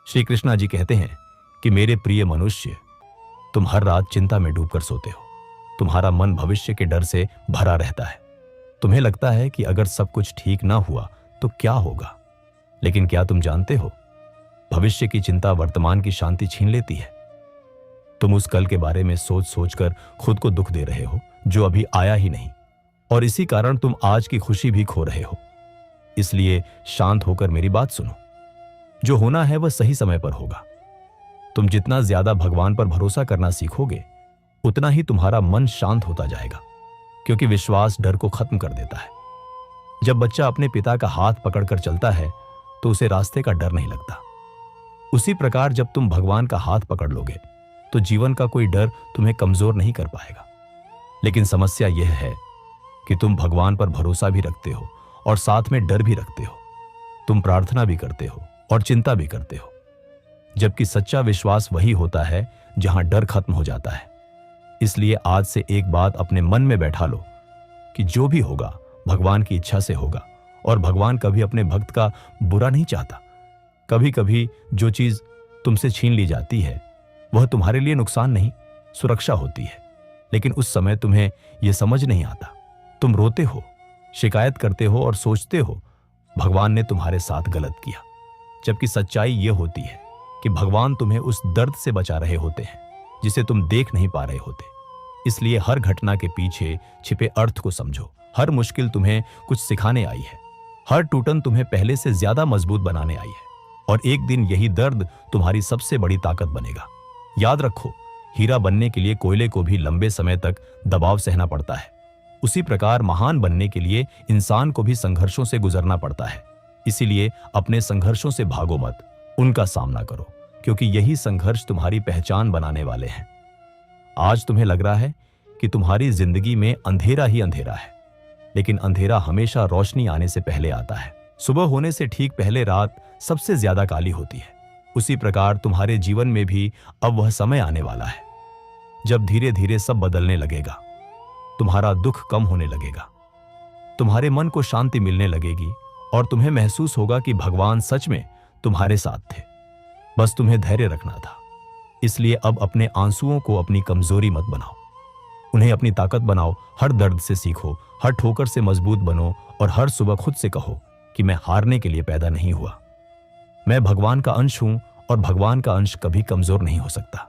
श्री कृष्णा जी कहते हैं कि मेरे प्रिय मनुष्य, तुम हर रात चिंता में डूबकर सोते हो। तुम्हारा मन भविष्य के डर से भरा रहता है। तुम्हें लगता है कि अगर सब कुछ ठीक ना हुआ तो क्या होगा, लेकिन क्या तुम जानते हो, भविष्य की चिंता वर्तमान की शांति छीन लेती है। तुम उस कल के बारे में सोच सोचकर खुद को दुख दे रहे हो जो अभी आया ही नहीं, और इसी कारण तुम आज की खुशी भी खो रहे हो। इसलिए शांत होकर मेरी बात सुनो। जो होना है वह सही समय पर होगा। तुम जितना ज्यादा भगवान पर भरोसा करना सीखोगे, उतना ही तुम्हारा मन शांत होता जाएगा, क्योंकि विश्वास डर को खत्म कर देता है। जब बच्चा अपने पिता का हाथ पकड़कर चलता है तो उसे रास्ते का डर नहीं लगता। उसी प्रकार जब तुम भगवान का हाथ पकड़ लोगे तो जीवन का कोई डर तुम्हें कमजोर नहीं कर पाएगा। लेकिन समस्या यह है कि तुम भगवान पर भरोसा भी रखते हो और साथ में डर भी रखते हो। तुम प्रार्थना भी करते हो और चिंता भी करते हो, जबकि सच्चा विश्वास वही होता है जहां डर खत्म हो जाता है। इसलिए आज से एक बात अपने मन में बैठा लो कि जो भी होगा भगवान की इच्छा से होगा, और भगवान कभी अपने भक्त का बुरा नहीं चाहता। कभी कभी जो चीज तुमसे छीन ली जाती है वह तुम्हारे लिए नुकसान नहीं, सुरक्षा होती है, लेकिन उस समय तुम्हें यह समझ नहीं आता। तुम रोते हो, शिकायत करते हो और सोचते हो भगवान ने तुम्हारे साथ गलत किया, जबकि सच्चाई यह होती है कि भगवान तुम्हें उस दर्द से बचा रहे होते हैं जिसे तुम देख नहीं पा रहे होते। इसलिए हर घटना के पीछे छिपे अर्थ को समझो। हर मुश्किल तुम्हें कुछ सिखाने आई है। हर टूटन तुम्हें पहले से ज्यादा मजबूत बनाने आई है, और एक दिन यही दर्द तुम्हारी सबसे बड़ी ताकत बनेगा। याद रखो, हीरा बनने के लिए कोयले को भी लंबे समय तक दबाव सहना पड़ता है। उसी प्रकार महान बनने के लिए इंसान को भी संघर्षों से गुजरना पड़ता है। इसीलिए अपने संघर्षों से भागो मत, उनका सामना करो, क्योंकि यही संघर्ष तुम्हारी पहचान बनाने वाले हैं। आज तुम्हें लग रहा है कि तुम्हारी जिंदगी में अंधेरा ही अंधेरा है, लेकिन अंधेरा हमेशा रोशनी आने से पहले आता है। सुबह होने से ठीक पहले रात सबसे ज्यादा काली होती है। उसी प्रकार तुम्हारे जीवन में भी अब वह समय आने वाला है जब धीरे धीरे सब बदलने लगेगा। तुम्हारा दुख कम होने लगेगा, तुम्हारे मन को शांति मिलने लगेगी, और तुम्हें महसूस होगा कि भगवान सच में तुम्हारे साथ थे। बस तुम्हें धैर्य रखना था। इसलिए अब अपने आंसुओं को अपनी कमजोरी मत बनाओ, उन्हें अपनी ताकत बनाओ। हर दर्द से सीखो, हर ठोकर से मजबूत बनो, और हर सुबह खुद से कहो कि मैं हारने के लिए पैदा नहीं हुआ। मैं भगवान का अंश हूं, और भगवान का अंश कभी कमजोर नहीं हो सकता।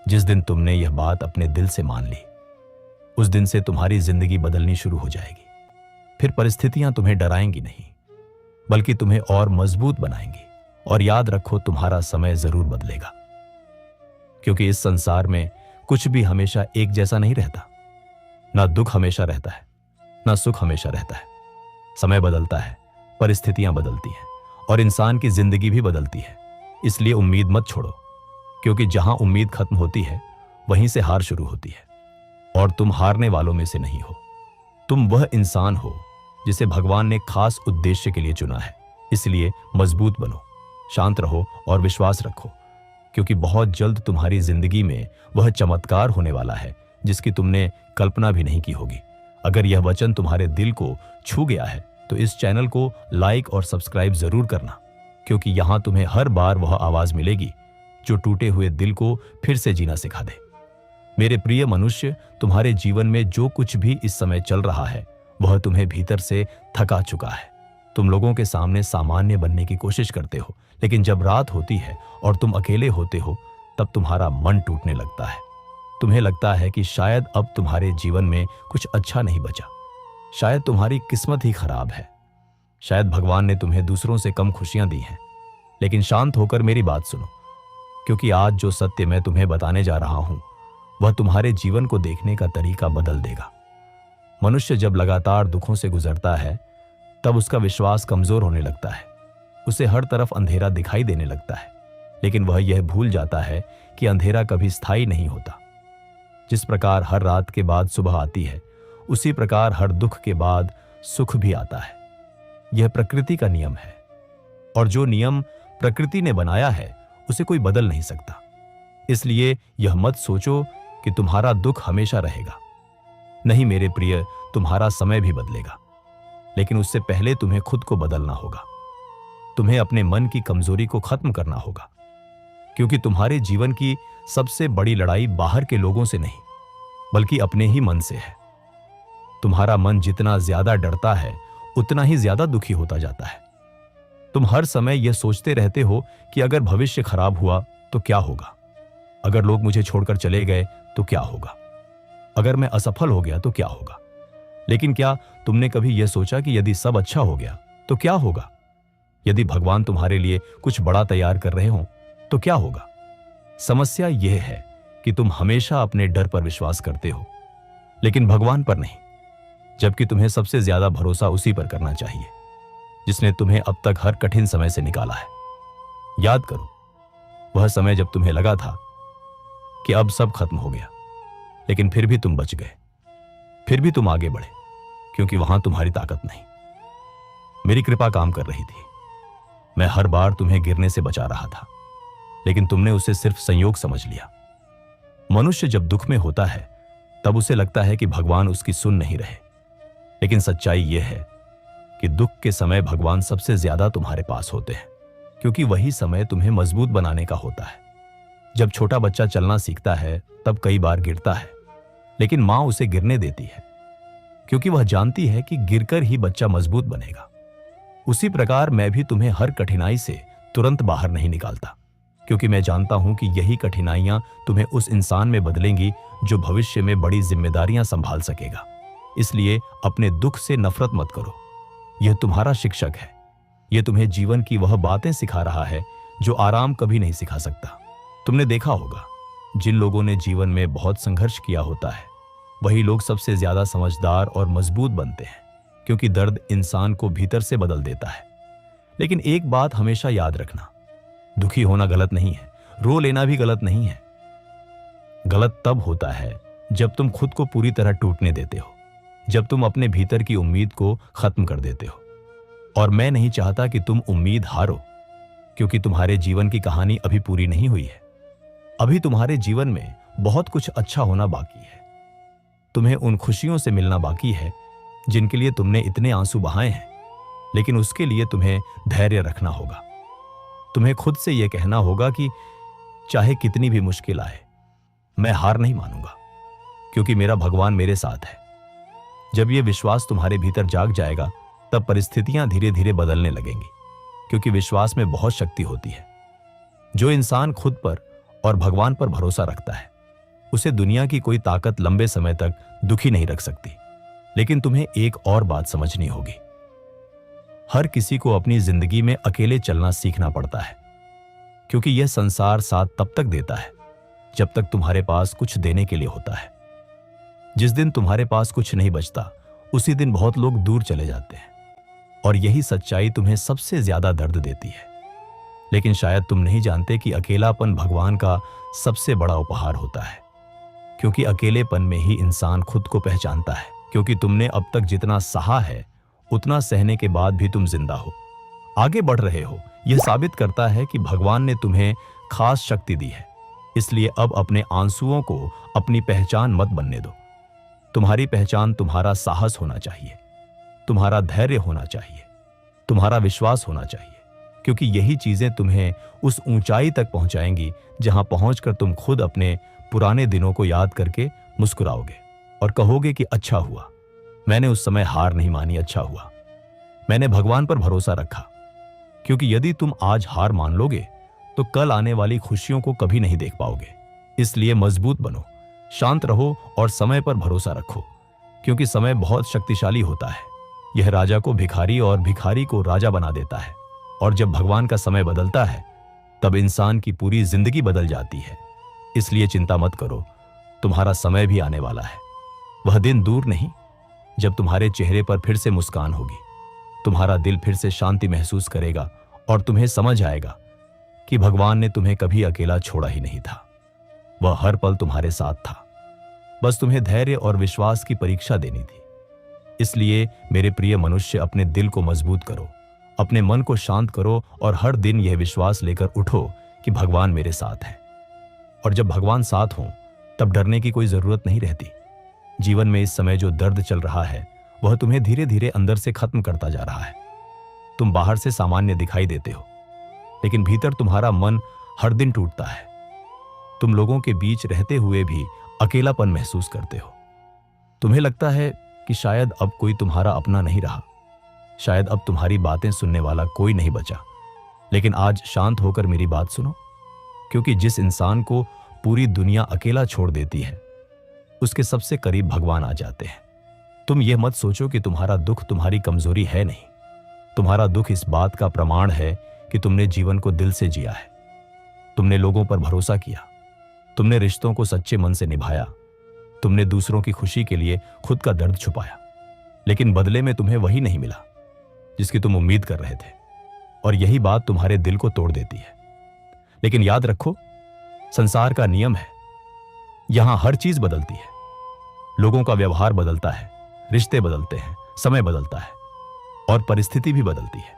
जिस दिन तुमने यह बात अपने दिल से मान ली, उस दिन से तुम्हारी जिंदगी बदलनी शुरू हो जाएगी। फिर परिस्थितियां तुम्हें डराएंगी नहीं, बल्कि तुम्हें और मजबूत बनाएंगी। और याद रखो, तुम्हारा समय जरूर बदलेगा, क्योंकि इस संसार में कुछ भी हमेशा एक जैसा नहीं रहता। ना दुख हमेशा रहता है, ना सुख हमेशा रहता है। समय बदलता है, परिस्थितियां बदलती हैं, और इंसान की जिंदगी भी बदलती है। इसलिए उम्मीद मत छोड़ो, क्योंकि जहां उम्मीद खत्म होती है वहीं से हार शुरू होती है। और तुम हारने वालों में से नहीं हो। तुम वह इंसान हो जिसे भगवान ने खास उद्देश्य के लिए चुना है। इसलिए मजबूत बनो, शांत रहो और विश्वास रखो, क्योंकि बहुत जल्द तुम्हारी जिंदगी में वह चमत्कार होने वाला है जिसकी तुमने कल्पना भी नहीं की होगी। अगर यह वचन तुम्हारे दिल को छू गया है तो इस चैनल को लाइक और सब्सक्राइब जरूर करना, क्योंकि यहां तुम्हें हर बार वह आवाज मिलेगी जो टूटे हुए दिल को फिर से जीना सिखा दे। मेरे प्रिय मनुष्य, तुम्हारे जीवन में जो कुछ भी इस समय चल रहा है वह तुम्हें भीतर से थका चुका है। तुम लोगों के सामने सामान्य बनने की कोशिश करते हो, लेकिन जब रात होती है और तुम अकेले होते हो तब तुम्हारा मन टूटने लगता है। तुम्हें लगता है कि शायद अब तुम्हारे जीवन में कुछ अच्छा नहीं बचा, शायद तुम्हारी किस्मत ही खराब है, शायद भगवान ने तुम्हें दूसरों से कम खुशियां दी हैं। लेकिन शांत होकर मेरी बात सुनो, क्योंकि आज जो सत्य मैं तुम्हें बताने जा रहा हूं वह तुम्हारे जीवन को देखने का तरीका बदल देगा। मनुष्य जब लगातार दुखों से गुजरता है तब उसका विश्वास कमजोर होने लगता है। उसे हर तरफ अंधेरा दिखाई देने लगता है, लेकिन वह यह भूल जाता है कि अंधेरा कभी स्थायी नहीं होता। जिस प्रकार हर रात के बाद सुबह आती है, उसी प्रकार हर दुख के बाद सुख भी आता है। यह प्रकृति का नियम है, और जो नियम प्रकृति ने बनाया है उसे कोई बदल नहीं सकता। इसलिए यह मत सोचो कि तुम्हारा दुख हमेशा रहेगा। नहीं मेरे प्रिय, तुम्हारा समय भी बदलेगा, लेकिन उससे पहले तुम्हें खुद को बदलना होगा। तुम्हें अपने मन की कमजोरी को खत्म करना होगा, क्योंकि तुम्हारे जीवन की सबसे बड़ी लड़ाई बाहर के लोगों से नहीं, बल्कि अपने ही मन से है। तुम्हारा मन जितना ज्यादा डरता है, उतना ही ज्यादा दुखी होता जाता है। तुम हर समय यह सोचते रहते हो कि अगर भविष्य खराब हुआ तो क्या होगा, अगर लोग मुझे छोड़कर चले गए तो क्या होगा, अगर मैं असफल हो गया तो क्या होगा। लेकिन क्या तुमने कभी यह सोचा कि यदि सब अच्छा हो गया तो क्या होगा? यदि भगवान तुम्हारे लिए कुछ बड़ा तैयार कर रहे हो तो क्या होगा? समस्या यह है कि तुम हमेशा अपने डर पर विश्वास करते हो, लेकिन भगवान पर नहीं, जबकि तुम्हें सबसे ज्यादा भरोसा उसी पर करना चाहिए जिसने तुम्हें अब तक हर कठिन समय से निकाला है। याद करो वह समय जब तुम्हें लगा था कि अब सब खत्म हो गया, लेकिन फिर भी तुम बच गए, फिर भी तुम आगे बढ़े, क्योंकि वहां तुम्हारी ताकत नहीं, मेरी कृपा काम कर रही थी। मैं हर बार तुम्हें गिरने से बचा रहा था, लेकिन तुमने उसे सिर्फ संयोग समझ लिया। मनुष्य जब दुख में होता है तब उसे लगता है कि भगवान उसकी सुन नहीं रहे, लेकिन सच्चाई यह है कि दुख के समय भगवान सबसे ज्यादा तुम्हारे पास होते हैं, क्योंकि वही समय तुम्हें मजबूत बनाने का होता है। जब छोटा बच्चा चलना सीखता है तब कई बार गिरता है, लेकिन मां उसे गिरने देती है, क्योंकि वह जानती है कि गिरकर ही बच्चा मजबूत बनेगा। उसी प्रकार मैं भी तुम्हें हर कठिनाई से तुरंत बाहर नहीं निकालता, क्योंकि मैं जानता हूं कि यही कठिनाइयां तुम्हें उस इंसान में बदलेंगी जो भविष्य में बड़ी जिम्मेदारियां संभाल सकेगा। इसलिए अपने दुख से नफरत मत करो, यह तुम्हारा शिक्षक है। यह तुम्हें जीवन की वह बातें सिखा रहा है जो आराम कभी नहीं सिखा सकता। तुमने देखा होगा जिन लोगों ने जीवन में बहुत संघर्ष किया होता है वही लोग सबसे ज्यादा समझदार और मजबूत बनते हैं, क्योंकि दर्द इंसान को भीतर से बदल देता है। लेकिन एक बात हमेशा याद रखना, दुखी होना गलत नहीं है, रो लेना भी गलत नहीं है। गलत तब होता है जब तुम खुद को पूरी तरह टूटने देते हो, जब तुम अपने भीतर की उम्मीद को खत्म कर देते हो। और मैं नहीं चाहता कि तुम उम्मीद हारो, क्योंकि तुम्हारे जीवन की कहानी अभी पूरी नहीं हुई है। अभी तुम्हारे जीवन में बहुत कुछ अच्छा होना बाकी है। तुम्हें उन खुशियों से मिलना बाकी है जिनके लिए तुमने इतने आंसू बहाए हैं, लेकिन उसके लिए तुम्हें धैर्य रखना होगा। तुम्हें खुद से यह कहना होगा कि चाहे कितनी भी मुश्किल आए, मैं हार नहीं मानूंगा, क्योंकि मेरा भगवान मेरे साथ है। जब यह विश्वास तुम्हारे भीतर जाग जाएगा तब परिस्थितियां धीरे धीरे बदलने लगेंगी, क्योंकि विश्वास में बहुत शक्ति होती है। जो इंसान खुद पर और भगवान पर भरोसा रखता है उसे दुनिया की कोई ताकत लंबे समय तक दुखी नहीं रख सकती। लेकिन तुम्हें एक और बात समझनी होगी, हर किसी को अपनी जिंदगी में अकेले चलना सीखना पड़ता है, क्योंकि यह संसार साथ तब तक देता है जब तक तुम्हारे पास कुछ देने के लिए होता है। जिस दिन तुम्हारे पास कुछ नहीं बचता उसी दिन बहुत लोग दूर चले जाते हैं, और यही सच्चाई तुम्हें सबसे ज्यादा दर्द देती है। लेकिन शायद तुम नहीं जानते कि अकेलापन भगवान का सबसे बड़ा उपहार होता है, क्योंकि अकेलेपन में ही इंसान खुद को पहचानता है। क्योंकि तुमने अब तक जितना सहा है उतना सहने के बाद भी तुम जिंदा हो, आगे बढ़ रहे हो। यह साबित करता है कि भगवान ने तुम्हें खास शक्ति दी है। इसलिए अब अपने आंसुओं को अपनी पहचान मत बनने दो। तुम्हारी पहचान तुम्हारा साहस होना चाहिए, तुम्हारा धैर्य होना चाहिए, तुम्हारा विश्वास होना चाहिए, क्योंकि यही चीजें तुम्हें उस ऊंचाई तक पहुंचाएंगी जहां पहुंचकर तुम खुद अपने पुराने दिनों को याद करके मुस्कुराओगे और कहोगे कि अच्छा हुआ, मैंने उस समय हार नहीं मानी, अच्छा हुआ मैंने भगवान पर भरोसा रखा। क्योंकि यदि तुम आज हार मान लोगे तो कल आने वाली खुशियों को कभी नहीं देख पाओगे। इसलिए मजबूत बनो, शांत रहो और समय पर भरोसा रखो, क्योंकि समय बहुत शक्तिशाली होता है। यह राजा को भिखारी और भिखारी को राजा बना देता है, और जब भगवान का समय बदलता है तब इंसान की पूरी जिंदगी बदल जाती है। इसलिए चिंता मत करो, तुम्हारा समय भी आने वाला है। वह दिन दूर नहीं जब तुम्हारे चेहरे पर फिर से मुस्कान होगी, तुम्हारा दिल फिर से शांति महसूस करेगा और तुम्हें समझ आएगा कि भगवान ने तुम्हें कभी अकेला छोड़ा ही नहीं था। वह हर पल तुम्हारे साथ था, बस तुम्हें धैर्य और विश्वास की परीक्षा देनी थी। इसलिए मेरे प्रिय मनुष्य, अपने दिल को मजबूत करो, अपने मन को शांत करो और हर दिन यह विश्वास लेकर उठो कि भगवान मेरे साथ है। और जब भगवान साथ हों तब डरने की कोई जरूरत नहीं रहती। जीवन में इस समय जो दर्द चल रहा है वह तुम्हें धीरे धीरे अंदर से खत्म करता जा रहा है। तुम बाहर से सामान्य दिखाई देते हो, लेकिन भीतर तुम्हारा मन हर दिन टूटता है। तुम लोगों के बीच रहते हुए भी अकेलापन महसूस करते हो। तुम्हें लगता है कि शायद अब कोई तुम्हारा अपना नहीं रहा, शायद अब तुम्हारी बातें सुनने वाला कोई नहीं बचा। लेकिन आज शांत होकर मेरी बात सुनो, क्योंकि जिस इंसान को पूरी दुनिया अकेला छोड़ देती है, उसके सबसे करीब भगवान आ जाते हैं। तुम यह मत सोचो कि तुम्हारा दुख तुम्हारी कमजोरी है, नहीं। तुम्हारा दुख इस बात का प्रमाण है कि तुमने जीवन को दिल से जिया है। तुमने लोगों पर भरोसा किया, तुमने रिश्तों को सच्चे मन से निभाया, तुमने दूसरों की खुशी के लिए खुद का दर्द छुपाया, लेकिन बदले में तुम्हें वही नहीं मिला जिसकी तुम उम्मीद कर रहे थे, और यही बात तुम्हारे दिल को तोड़ देती है। लेकिन याद रखो, संसार का नियम है, यहां हर चीज बदलती है। लोगों का व्यवहार बदलता है, रिश्ते बदलते हैं, समय बदलता है और परिस्थिति भी बदलती है।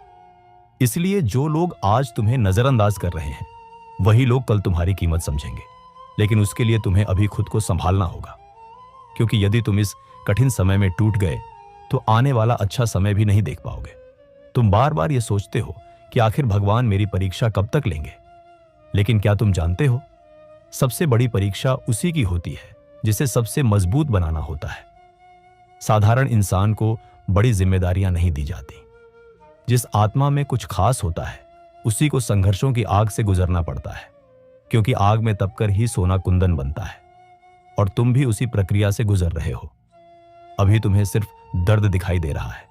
इसलिए जो लोग आज तुम्हें नजरअंदाज कर रहे हैं, वही लोग कल तुम्हारी कीमत समझेंगे। लेकिन उसके लिए तुम्हें अभी खुद को संभालना होगा, क्योंकि यदि तुम इस कठिन समय में टूट गए तो आने वाला अच्छा समय भी नहीं देख पाओगे। तुम बार बार ये सोचते हो कि आखिर भगवान मेरी परीक्षा कब तक लेंगे, लेकिन क्या तुम जानते हो, सबसे बड़ी परीक्षा उसी की होती है जिसे सबसे मजबूत बनाना होता है। साधारण इंसान को बड़ी जिम्मेदारियां नहीं दी जाती। जिस आत्मा में कुछ खास होता है, उसी को संघर्षों की आग से गुजरना पड़ता है, क्योंकि आग में तपकर ही सोना कुंदन बनता है। और तुम भी उसी प्रक्रिया से गुजर रहे हो। अभी तुम्हें सिर्फ दर्द दिखाई दे रहा है,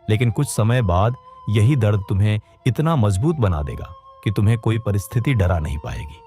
लेकिन कुछ समय बाद यही दर्द तुम्हें इतना मजबूत बना देगा कि तुम्हें कोई परिस्थिति डरा नहीं पाएगी।